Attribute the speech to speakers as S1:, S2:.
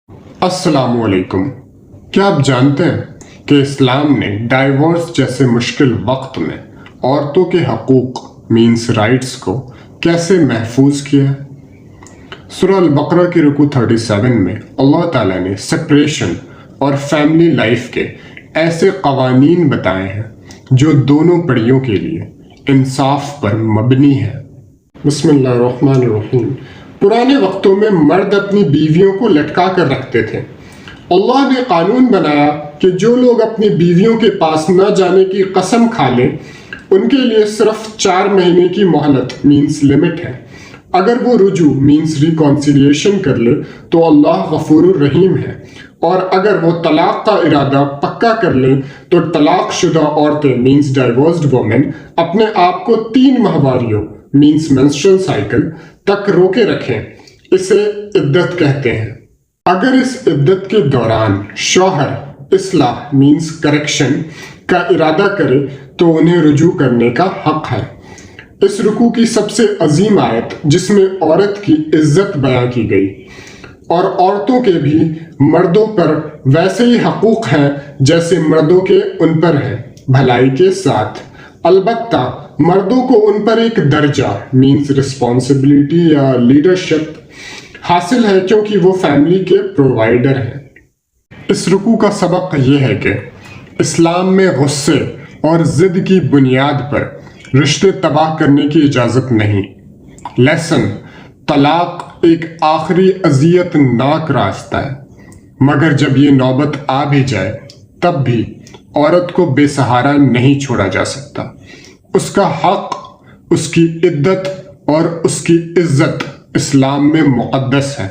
S1: अस्सलाम वालेकुम। क्या आप जानते हैं कि इस्लाम ने डाइवोर्स जैसे मुश्किल वक्त में औरतों के हकूक़ मीन्स राइट्स को कैसे महफूज किया? सूरह अल-बकरा की रुकू 37 में अल्लाह ताला ने सेपरेशन और फैमिली लाइफ के ऐसे कवानीन बताए हैं जो दोनों पड़ियों के लिए इंसाफ पर मबनी है। बिस्मिल्लाहिर्रहमानिर्रहीम। पुराने वक्तों में मर्द अपनी बीवियों को लटका कर रखते थे। अल्लाह ने कानून बनाया कि जो लोग अपनी बीवियों के पास न जाने की कसम खा लें उनके लिए सिर्फ 4 महीने की मोहलत मीन्स लिमिट है। अगर वो रुजू मीन्स रिकॉन्सिलिएशन कर ले तो अल्लाह गफूरुर रहीम है, और अगर वो तलाक का इरादा पक्का कर ले तो तलाक शुदा औरतें मीन्स डाइवोर्स्ड वुमेन अपने आप को 3 माहवारियों मीन्स मेंस्ट्रुअल साइकिल तक रोके रखें। इसे इद्दत कहते हैं। अगर इस इद्दत के दौरान शौहर इस्लाह मीन्स करेक्शन का इरादा करे तो उन्हें रुजू करने का हक है। इस रुकू की सबसे अजीम आयत जिसमें औरत की इज्जत बयां की गई और औरतों के भी मर्दों पर वैसे ही हकूक हैं जैसे मर्दों के उन पर हैं, भलाई के साथ। अलबत्ता मर्दों को उन पर एक दर्जा मीन्स रिस्पॉन्सिबिलिटी या लीडरशिप हासिल है क्योंकि वो फैमिली के प्रोवाइडर हैं। इस रुकू का सबक ये है कि इस्लाम में गुस्से और ज़िद की बुनियाद पर रिश्ते तबाह करने की इजाज़त नहीं। लेसन: तलाक एक आखिरी अज़ियतनाक रास्ता है, मगर जब ये नौबत आ भी जाए तब भी औरत को बेसहारा नहीं छोड़ा जा सकता। उसका हक, उसकी इद्दत और उसकी इज्जत इस्लाम में मुक़द्दस है।